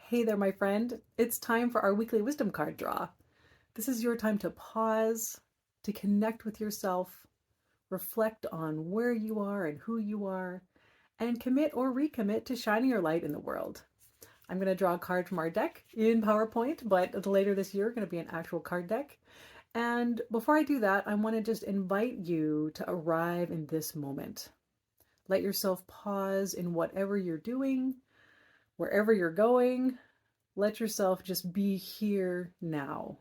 Hey there, my friend. It's time for our weekly wisdom card draw. This is your time to pause, to connect with yourself, reflect on where you are and who you are, and commit or recommit to shining your light in the world. I'm going to draw a card from our deck in PowerPoint, but later this year, going to be an actual card deck. And before I do that, I want to just invite you to arrive in this moment. Let yourself pause in whatever you're doing, wherever you're going. Let yourself just be here now,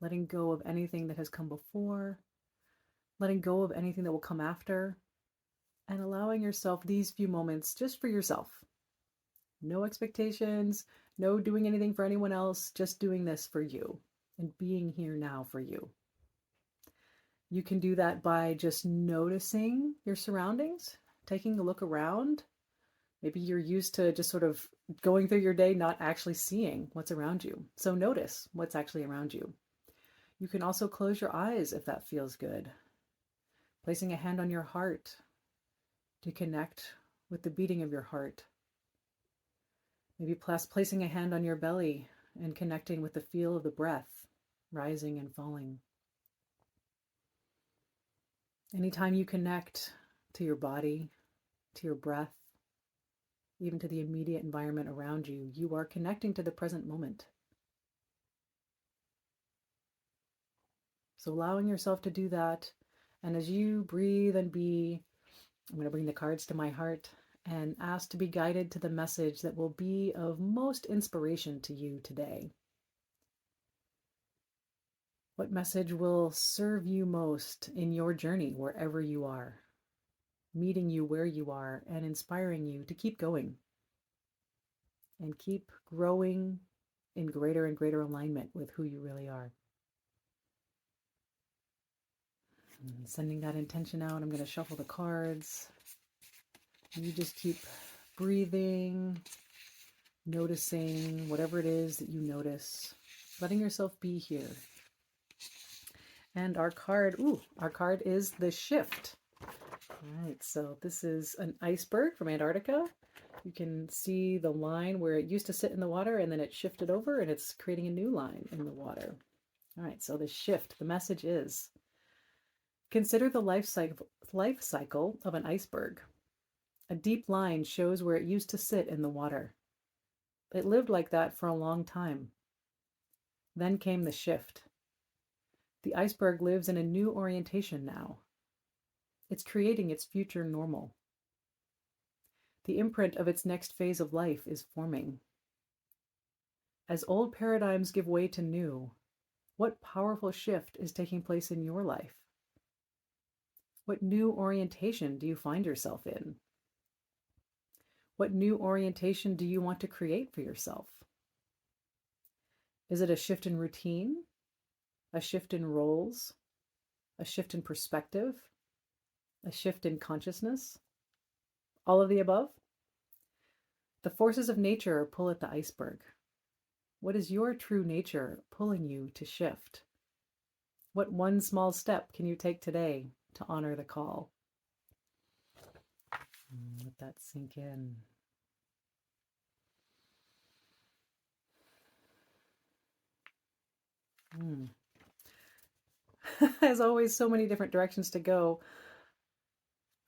letting go of anything that has come before, letting go of anything that will come after, and allowing yourself these few moments just for yourself. No expectations, no doing anything for anyone else, just doing this for you and being here now for you. You can do that by just noticing your surroundings, taking a look around. Maybe you're used to just sort of going through your day, not actually seeing what's around you. So notice what's actually around you. You can also close your eyes if that feels good. Placing a hand on your heart to connect with the beating of your heart. Maybe placing a hand on your belly and connecting with the feel of the breath, rising and falling. Anytime you connect to your body, to your breath, even to the immediate environment around you, you are connecting to the present moment. So allowing yourself to do that, and as you breathe and be, I'm going to bring the cards to my heart and ask to be guided to the message that will be of most inspiration to you today. What message will serve you most in your journey wherever you are, meeting you where you are and inspiring you to keep going and keep growing in greater and greater alignment with who you really are. And sending that intention out, I'm going to shuffle the cards. You just keep breathing, noticing whatever it is that you notice, letting yourself be here. And our card is the shift. All right, so this is an iceberg from Antarctica. You can see the line where it used to sit in the water and then it shifted over and it's creating a new line in the water. All right, so the shift, the message is, consider the life cycle of an iceberg. A deep line shows where it used to sit in the water. It lived like that for a long time. Then came the shift. The iceberg lives in a new orientation now. It's creating its future normal. The imprint of its next phase of life is forming. As old paradigms give way to new, what powerful shift is taking place in your life? What new orientation do you find yourself in? What new orientation do you want to create for yourself? Is it a shift in routine? A shift in roles? A shift in perspective? A shift in consciousness? All of the above? The forces of nature pull at the iceberg. What is your true nature pulling you to shift? What one small step can you take today to honor the call? Let that sink in. As always, so many different directions to go.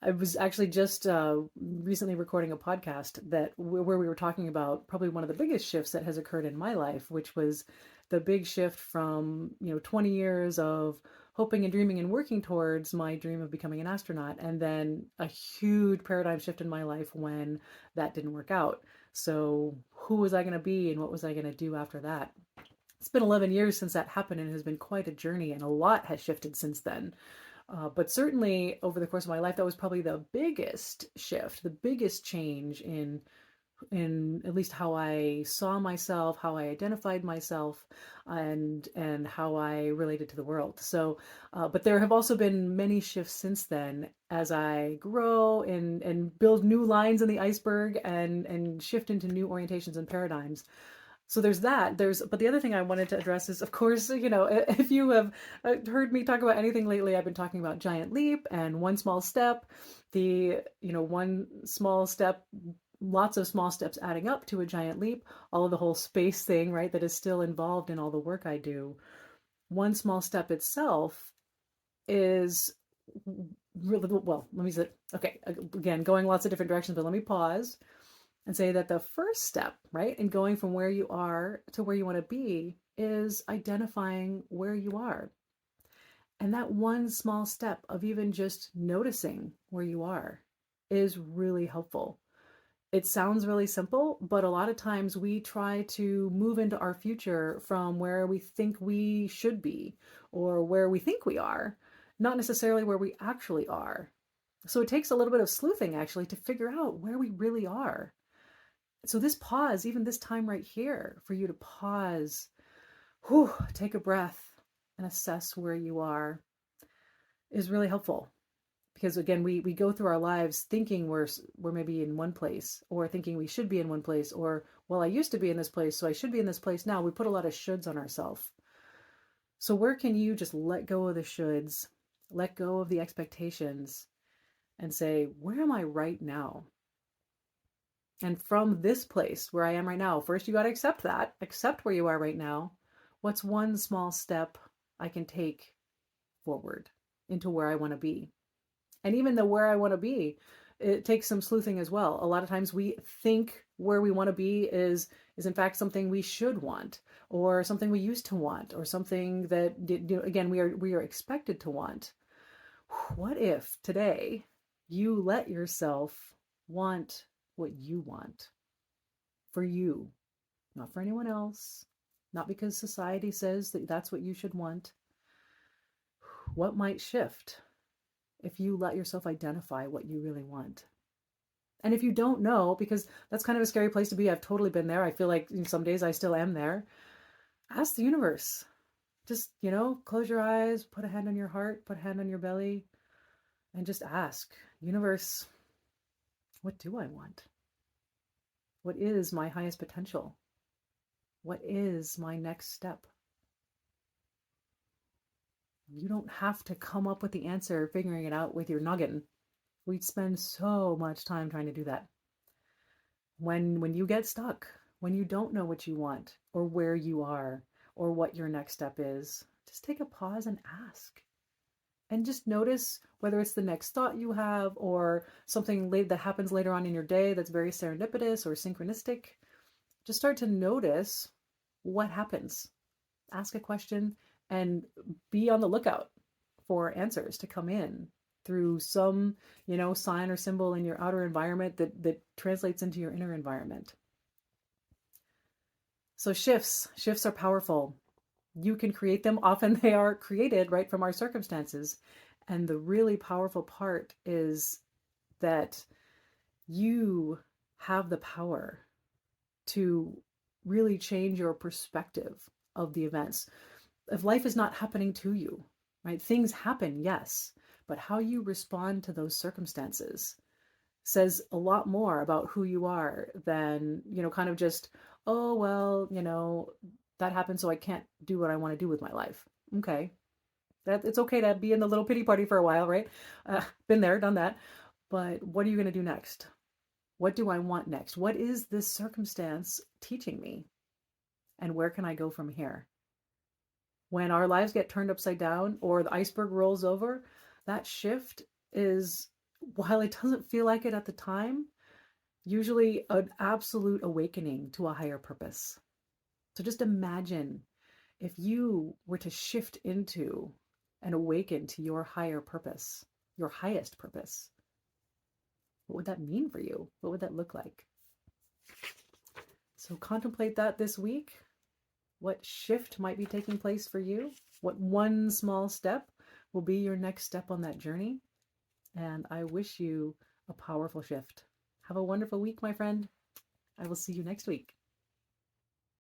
I was actually just recently recording a podcast where we were talking about probably one of the biggest shifts that has occurred in my life, which was the big shift from 20 years of hoping and dreaming and working towards my dream of becoming an astronaut, and then a huge paradigm shift in my life when that didn't work out. So who was I going to be and what was I going to do after that? It's been 11 years since that happened, and it has been quite a journey, and a lot has shifted since then. But certainly over the course of my life, that was probably the biggest shift, the biggest change in at least how I saw myself, how I identified myself, and how I related to the world. So, but there have also been many shifts since then as I grow and build new lines in the iceberg and shift into new orientations and paradigms. So there's that. But the other thing I wanted to address is, of course, if you have heard me talk about anything lately, I've been talking about giant leap and one small step. The, one small step lots of small steps adding up to a giant leap, all of the whole space thing, right, that is still involved in all the work I do. One small step itself is really, well, let me say, okay, again, going lots of different directions, but let me pause and say that the first step, right, in going from where you are to where you want to be is identifying where you are. And that one small step of even just noticing where you are is really helpful. It sounds really simple, but a lot of times we try to move into our future from where we think we should be or where we think we are, not necessarily where we actually are. So it takes a little bit of sleuthing actually to figure out where we really are. So this pause, even this time right here, for you to pause, take a breath and assess where you are is really helpful. Because again, we go through our lives thinking we're maybe in one place, or thinking we should be in one place, or, well, I used to be in this place, so I should be in this place now. We put a lot of shoulds on ourselves. So where can you just let go of the shoulds, let go of the expectations, and say, where am I right now? And from this place where I am right now, first you got to accept where you are right now. What's one small step I can take forward into where I want to be? And even the where I want to be, it takes some sleuthing as well. A lot of times we think where we want to be is in fact something we should want, or something we used to want, or something that, again, we are expected to want. What if today you let yourself want what you want for you, not for anyone else, not because society says that that's what you should want? What might shift if you let yourself identify what you really want? And if you don't know, because that's kind of a scary place to be, I've totally been there. I feel like some days I still am there. Ask the universe. Just, close your eyes, put a hand on your heart, put a hand on your belly, and just ask, universe, what do I want? What is my highest potential? What is my next step? You don't have to come up with the answer, figuring it out with your noggin. We spend so much time trying to do that. When you get stuck, when you don't know what you want or where you are or what your next step is, just take a pause and ask. And just notice whether it's the next thought you have or something that happens later on in your day that's very serendipitous or synchronistic. Just start to notice what happens. Ask a question and be on the lookout for answers to come in through some, sign or symbol in your outer environment that translates into your inner environment. So shifts are powerful. You can create them. Often they are created right from our circumstances. And the really powerful part is that you have the power to really change your perspective of the events. If life is not happening to you, right? Things happen, yes, but how you respond to those circumstances says a lot more about who you are than, kind of just, oh, well, that happened, so I can't do what I want to do with my life. Okay. It's okay to be in the little pity party for a while, right? Been there, done that. But what are you going to do next? What do I want next? What is this circumstance teaching me? And where can I go from here? When our lives get turned upside down or the iceberg rolls over, that shift is, while it doesn't feel like it at the time, usually an absolute awakening to a higher purpose. So just imagine if you were to shift into and awaken to your higher purpose, your highest purpose. What would that mean for you? What would that look like? So contemplate that this week. What shift might be taking place for you? What one small step will be your next step on that journey? And I wish you a powerful shift. Have a wonderful week, my friend. I will see you next week.